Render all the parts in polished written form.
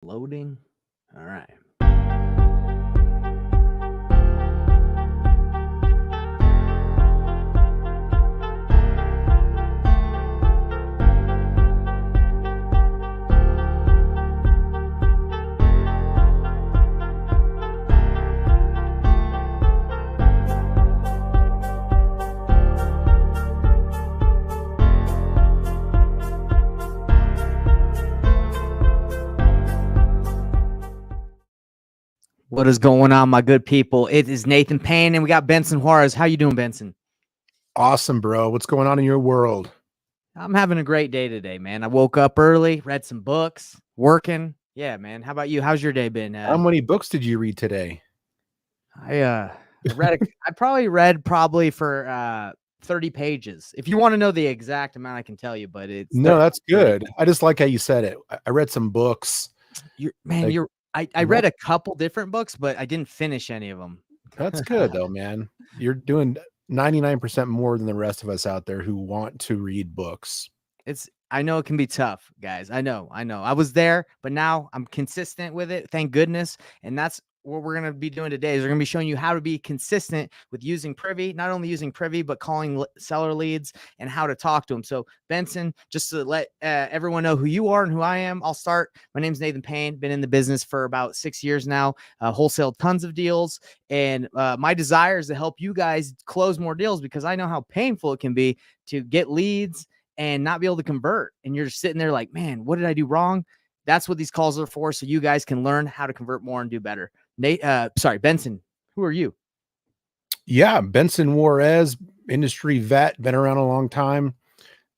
Loading. All right. What is going on, my good people? It is Nathan Payne, and we got Benson Juarez. How you doing, Benson? Awesome, bro. What's going on in your world? I'm having a great day today, man. I woke up early, read some books, working. Yeah, man. How about you? How's your day been? How many books did you read today? I I probably read for 30 pages. If you want to know the exact amount, I can tell you, but it's No, that's 30. good. I just like how you said it. I read some books. Like, I read a couple different books, but I didn't finish any of them. that's good though, man. You're doing 99% more than the rest of us out there who want to read books. I know it can be tough, guys. I know. I was there, but now I'm consistent with it. Thank goodness. And that's what we're going to be doing today is we're going to be showing you how to be consistent with using Privy, not only using Privy, but calling seller leads and how to talk to them. So Benson, just to let everyone know who you are and who I am, I'll start. My name's Nathan Payne, been in the business for about 6 years now, wholesaled tons of deals. And my desire is to help you guys close more deals because I know how painful it can be to get leads and not be able to convert. And you're just sitting there like, man, what did I do wrong? That's what these calls are for. So you guys can learn how to convert more and do better. Benson, who are you? Yeah, Benson Juarez, industry vet, been around a long time,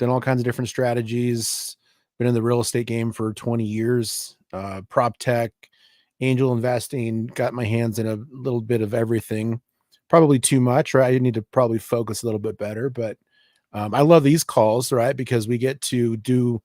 done all kinds of different strategies, been in the real estate game for 20 years, prop tech, angel investing, got my hands in a little bit of everything. Probably too much, right? I need to probably focus a little bit better, but I love these calls, right? Because we get to do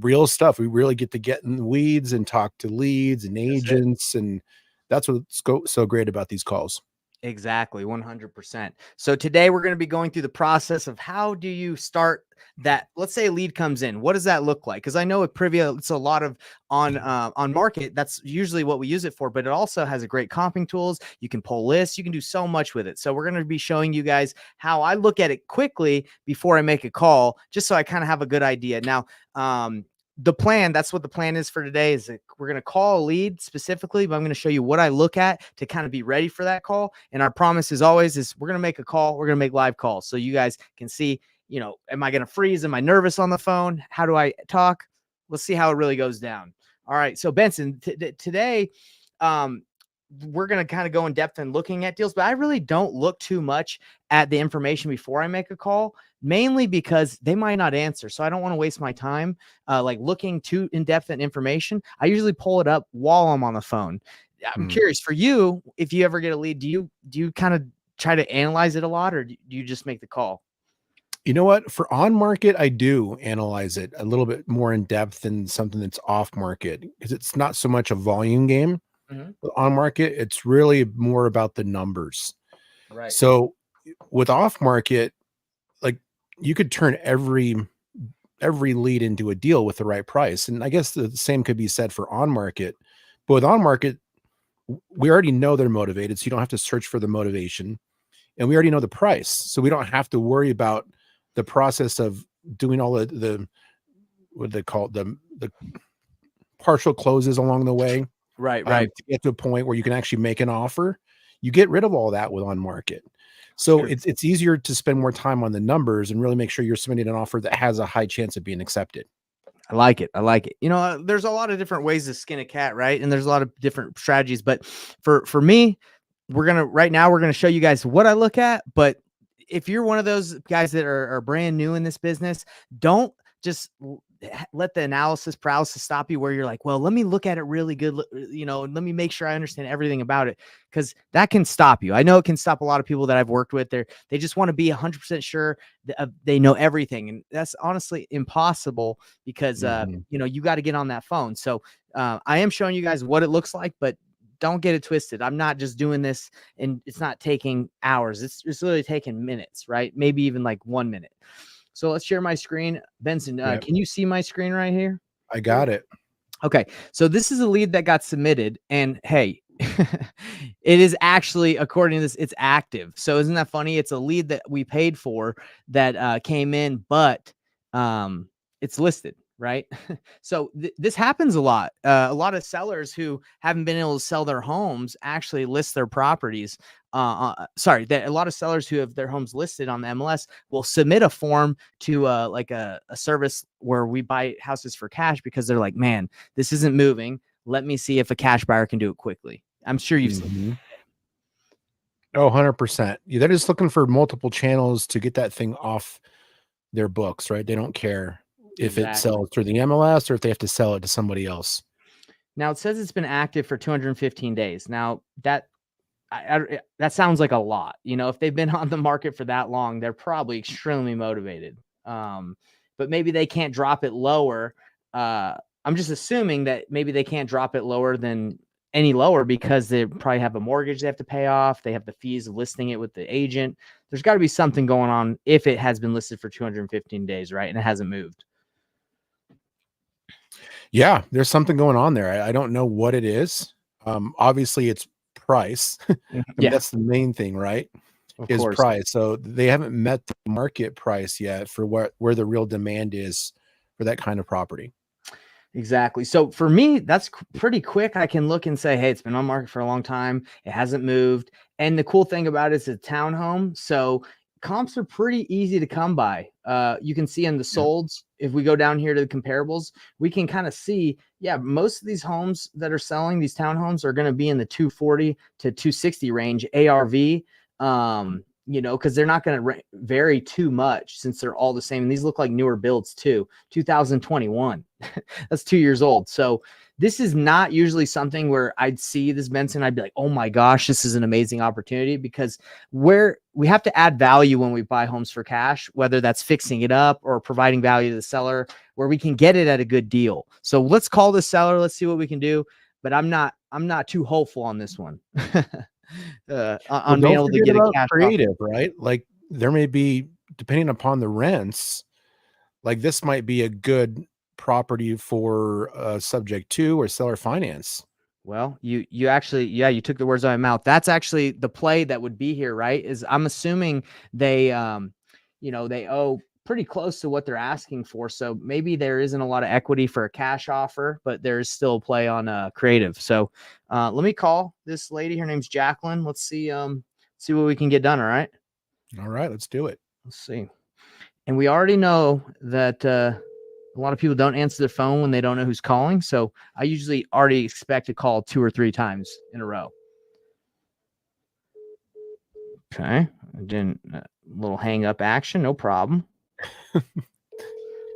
real stuff. We really get to get in the weeds and talk to leads and agents. And that's what's so great about these calls. Exactly, 100%. So today we're going to be going through the process of how do you start that. Let's say a lead comes in. What does that look like? Because I know with Privia, it's a lot of on market. That's usually what we use it for, but it also has a great comping tools. You can pull lists. You can do so much with it. So we're going to be showing you guys how I look at it quickly before I make a call, just so I kind of have a good idea. Now, the plan, that's what the plan is for today, is that we're going to call a lead specifically, but I'm going to show you what I look at to kind of be ready for that call. And our promise is always is we're going to make a call. We're going to make live calls. So you guys can see, am I going to freeze? Am I nervous on the phone? How do I talk? Let's see how it really goes down. All right. So Benson, today, we're going to kind of go in depth and looking at deals, but I really don't look too much at the information before I make a call, mainly because they might not answer. So I don't want to waste my time like looking too in depth at information. I usually pull it up while I'm on the phone. I'm curious for you, if you ever get a lead, do you kind of try to analyze it a lot, or do you just make the call? You know what? For on market, I do analyze it a little bit more in depth than something that's off market because it's not so much a volume game. But on market, it's really more about the numbers. Right. So with off market, like you could turn every lead into a deal with the right price. And I guess the same could be said for on market. But with on market, we already know they're motivated, so you don't have to search for the motivation. And we already know the price. So we don't have to worry about the process of doing all the what they call it, the partial closes along the way. Right. To get to a point where you can actually make an offer. You get rid of all that with on market. So Sure. it's easier to spend more time on the numbers and really make sure you're submitting an offer that has a high chance of being accepted. I like it. There's a lot of different ways to skin a cat, right? And there's a lot of different strategies. But for me, right now we're gonna show you guys what I look at. But if you're one of those guys that are brand new in this business, don't just let the analysis paralysis stop you where you're like, well, let me look at it really good. Let me make sure I understand everything about it. Cause that can stop you. I know it can stop a lot of people that I've worked with. They just want to be 100% sure that they know everything. And that's honestly impossible because, you got to get on that phone. So I am showing you guys what it looks like, but don't get it twisted. I'm not just doing this and it's not taking hours. It's literally taking minutes, right? Maybe even like 1 minute. So let's share my screen. Benson, Yep. can you see my screen right here? I got it. Okay, so this is a lead that got submitted, and hey, it is actually, according to this, it's active. So isn't that funny? It's a lead that we paid for that came in, but it's listed, right? So this happens a lot. A lot of sellers who haven't been able to sell their homes actually list their properties. Sorry, that a lot of sellers who have their homes listed on the MLS will submit a form to like a service where we buy houses for cash because they're like, man, this isn't moving. Let me see if a cash buyer can do it quickly. I'm sure you've seen. Oh, 100%. Yeah, they're just looking for multiple channels to get that thing off their books, right? They don't care if it Exactly. sells through the MLS or if they have to sell it to somebody else. Now it says it's been active for 215 days. Now that sounds like a lot. You know, if they've been on the market for that long, they're probably extremely motivated. But maybe they can't drop it lower. I'm just assuming that maybe they can't drop it lower than any lower because they probably have a mortgage they have to pay off. They have the fees of listing it with the agent. There's got to be something going on if it has been listed for 215 days, right? And it hasn't moved. Yeah, there's something going on there. I don't know what it is. Obviously, it's price. I mean, Yeah, that's the main thing, right? of Is course. price. So they haven't met the market price yet for where the real demand is for that kind of property. Exactly. So for me, that's pretty quick. I can look and say, hey, it's been on market for a long time. It hasn't moved. And the cool thing about it is a townhome. So comps are pretty easy to come by. You can see in the Yeah. solds, if we go down here to the comparables, we can kind of see, yeah, most of these homes that are selling, these townhomes are going to be in the 240 to 260 range ARV. You know, because they're not going to vary too much since they're all the same. And these look like newer builds too. 2021. That's 2 years old. So this is not usually something where I'd see this Benson. I'd be like, oh my gosh, this is an amazing opportunity, because where we have to add value when we buy homes for cash, whether that's fixing it up or providing value to the seller, where we can get it at a good deal. So let's call the seller. Let's see what we can do. But I'm not too hopeful on this one. Well, On being don't able to forget get a about cash offer. creative, right? Like there may be, depending upon the rents, like this might be a good property for subject to or seller finance. Well, you actually, yeah, you took the words out of my mouth. That's actually the play that would be here, right? Is I'm assuming they you know, they owe pretty close to what they're asking for. So maybe there isn't a lot of equity for a cash offer, but there's still play on creative. So let me call this lady. Her name's Jacqueline. Let's see what we can get done. All right. All right, let's do it. Let's see. And we already know that a lot of people don't answer their phone when they don't know who's calling. So I usually already expect to call 2 or 3 times in a row. Okay. Didn't little hang up action. No problem.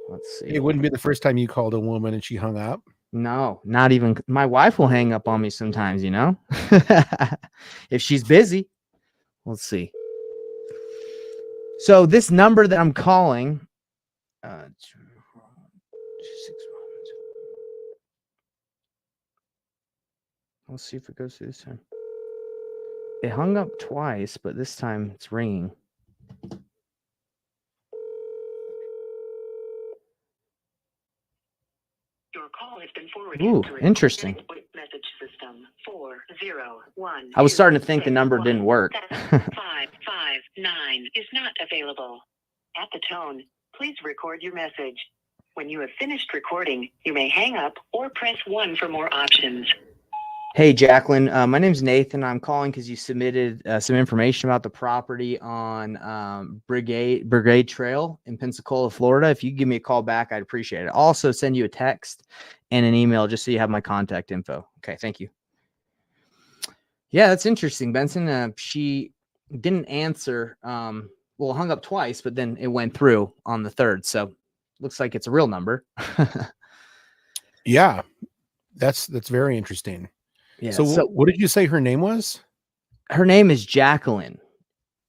Let's see. It wouldn't be the first time you called a woman and she hung up. No, not even my wife will hang up on me sometimes, you know, if she's busy. Let's see. So this number that I'm calling, let's see if it goes through this time. It hung up twice, but this time it's ringing. Your call has been forwarded. Ooh, interesting. Message system 401. I was starting to think the number didn't work. 559 is not available. At the tone, please record your message. When you have finished recording, you may hang up or press 1 for more options. Hey, Jacqueline, my name's Nathan. I'm calling because you submitted some information about the property on Brigade Trail in Pensacola, Florida. If you give me a call back, I'd appreciate it. I'll also send you a text and an email just so you have my contact info. Okay, thank you. Yeah, that's interesting, Benson. She didn't answer. Well, hung up twice, but then it went through on the third. So looks like it's a real number. Yeah, that's very interesting. Yeah. So what did you say her name was? Her name is Jacqueline.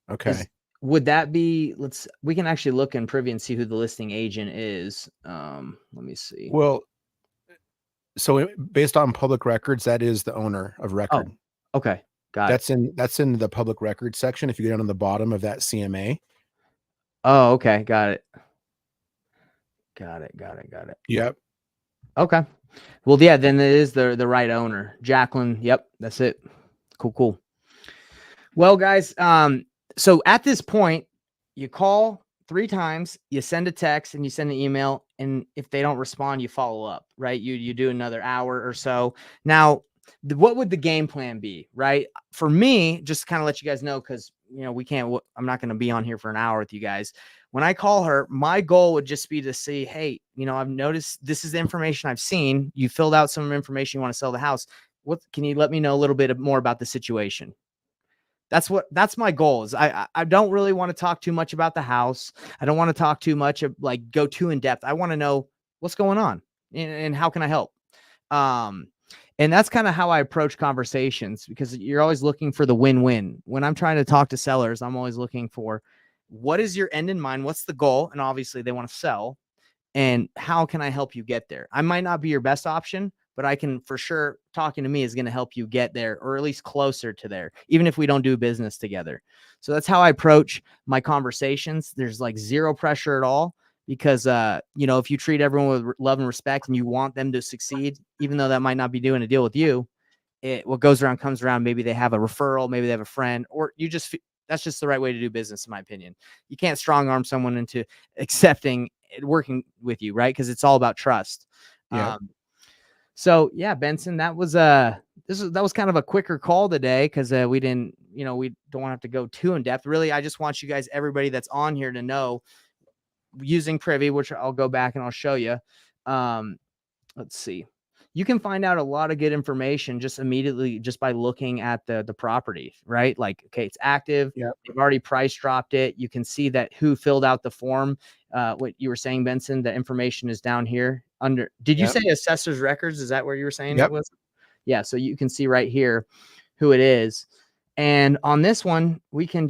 Okay. Would that be, we can actually look in Privy and see who the listing agent is. Let me see. Well, so based on public records, that is the owner of record. Oh, okay. Got it. That's in the public record section. If you go down on the bottom of that CMA. Oh, okay. Got it. Yep. Okay. Well, yeah, then it is the right owner, Jacqueline. Yep, that's it. Cool. Well, guys, so at this point, you call 3 times, you send a text, and you send an email, and if they don't respond, you follow up, right? You do another hour or so. Now, what would the game plan be, right? For me, just to kind of let you guys know, because we can't. I'm not going to be on here for an hour with you guys. When I call her, my goal would just be to see, hey, I've noticed this is the information I've seen. You filled out some information. You want to sell the house. What can you let me know a little bit more about the situation? That's my goal is I don't really want to talk too much about the house. I don't want to talk too much of go too in depth. I want to know what's going on and how can I help? Um, and that's kind of how I approach conversations, because you're always looking for the win-win. When I'm trying to talk to sellers, I'm always looking for what is your end in mind? What's the goal? And obviously they want to sell. And how can I help you get there? I might not be your best option, but I can for sure, talking to me is going to help you get there, or at least closer to there, even if we don't do business together. So that's how I approach my conversations. There's zero pressure at all, because if you treat everyone with love and respect and you want them to succeed, even though that might not be doing a deal with you, what goes around comes around. Maybe they have a referral, maybe they have a friend, or that's just the right way to do business, in my opinion. You can't strong arm someone into accepting working with you, right? Because it's all about trust. Yeah. So yeah, Benson, that was kind of a quicker call today, because we didn't, we don't have to go too in depth. Really, I just want you guys, everybody that's on here, to know, using Privy, which I'll go back and I'll show you. Let's see. You can find out a lot of good information just immediately just by looking at the property, right? Okay, it's active. Yeah. They've already price dropped it. You can see that who filled out the form. What you were saying, Benson, the information is down here under. Did you say assessor's records? Is that where you were saying it was? Yeah. So you can see right here who it is. And on this one, we can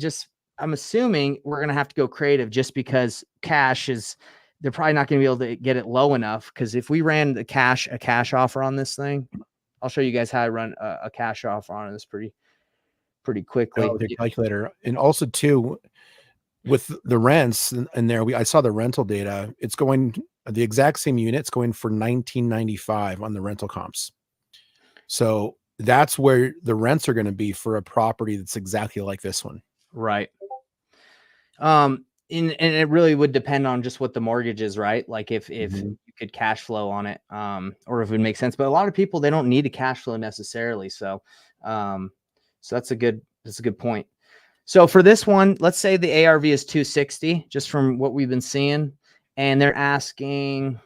I'm assuming we're going to have to go creative, just because they're probably not going to be able to get it low enough. Because if we ran a cash offer on this thing, I'll show you guys how I run a cash offer on this pretty quickly. Oh, the calculator. And also too, with the rents in there, I saw the rental data. It's going the exact same units going for $19.95 on the rental comps. So that's where the rents are going to be for a property that's exactly like this one. Right. And it really would depend on just what the mortgage is, right? If you could cash flow on it, or if it would make sense. But a lot of people, they don't need a cash flow necessarily. So that's a good point. So for this one, let's say the ARV is 260, just from what we've been seeing, and they're asking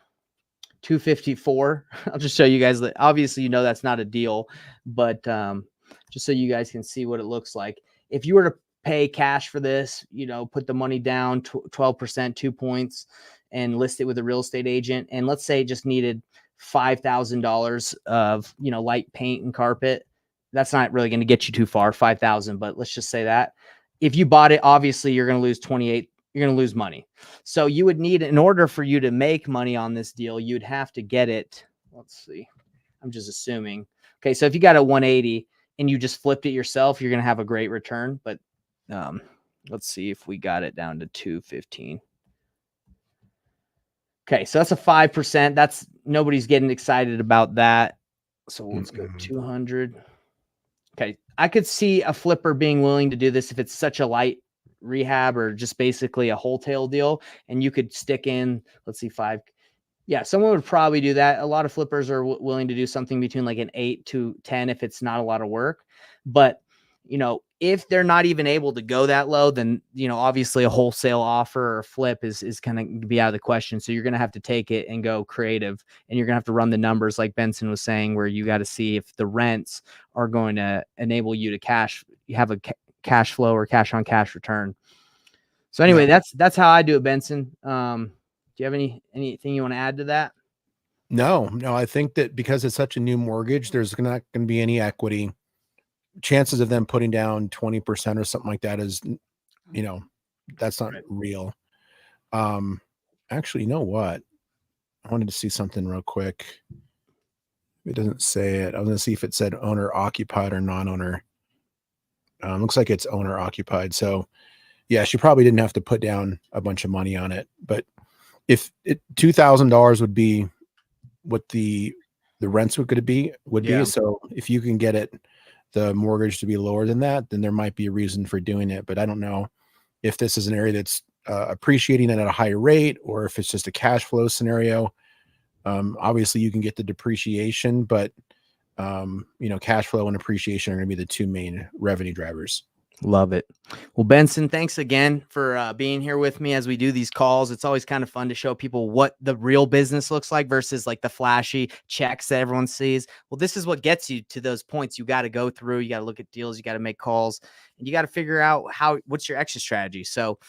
254. I'll just show you guys that. Obviously, that's not a deal, but just so you guys can see what it looks like. If you were to pay cash for this, put the money down 12%, 2 points, and list it with a real estate agent, and let's say just needed $5,000 of light paint and carpet, that's not really going to get you too far, 5,000, but let's just say that if you bought it, obviously you're going to lose 28, you're going to lose money. So you would need, in order for you to make money on this deal, you'd have to get it, let's see, I'm just assuming. Okay, so if you got a 180 and you just flipped it yourself, you're going to have a great return. But let's see if we got it down to 215. Okay, so that's a 5%. That's, nobody's getting excited about that. So let's go 200. Okay, I could see a flipper being willing to do this if it's such a light rehab or just basically a wholesale deal, and you could stick in, let's see, 5. Yeah, someone would probably do that. A lot of flippers are willing to do something between an 8 to 10 if it's not a lot of work. But if they're not even able to go that low, then obviously a wholesale offer or flip is going to be out of the question. So you're going to have to take it and go creative, and you're going to have to run the numbers like Benson was saying, where you got to see if the rents are going to enable you to have a cash flow or cash on cash return. So anyway, that's how I do it, Benson. Do you have anything you want to add to that? No, I think that because it's such a new mortgage, there's not going to be any equity. Chances of them putting down 20% or something like that is, that's not real. Actually, you know what? I wanted to see something real quick. It doesn't say it. I was going to see if it said owner occupied or non-owner. Looks like it's owner occupied. So yeah, she probably didn't have to put down a bunch of money on it, but if $2,000 would be what the rents would be. Yeah. So if you can get the mortgage to be lower than that, then there might be a reason for doing it. But I don't know if this is an area that's appreciating it at a higher rate, or if it's just a cash flow scenario. Obviously you can get the depreciation, but cash flow and appreciation are going to be the two main revenue drivers. Love it. Well, Benson, thanks again for being here with me as we do these calls. It's always kind of fun to show people what the real business looks like versus like the flashy checks that everyone sees. Well, this is what gets you to those points you got to go through. You got to look at deals, you got to make calls, and you got to figure out what's your exit strategy. So,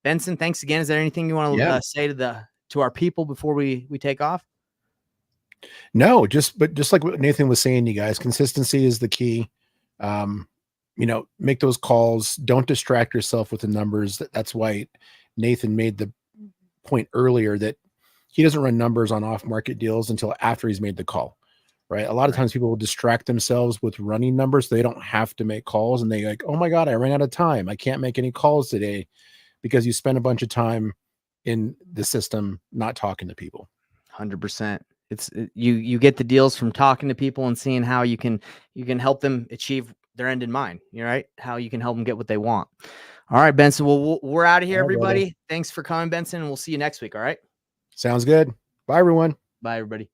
Benson, thanks again. Is there anything you want to say to our people before we take off? No, just like what Nathan was saying, you guys, consistency is the key. Make those calls. Don't distract yourself with the numbers. That's why Nathan made the point earlier that he doesn't run numbers on off-market deals until after he's made the call, right? A lot of times people will distract themselves with running numbers. So they don't have to make calls, and they like, oh my God, I ran out of time. I can't make any calls today, because you spend a bunch of time in the system not talking to people. 100%. You get the deals from talking to people and seeing how you can help them achieve their end in mind. You're right. How you can help them get what they want. All right, Benson. Well, we're out of here, everybody. Brother. Thanks for coming, Benson. And we'll see you next week. All right. Sounds good. Bye, everyone. Bye, everybody.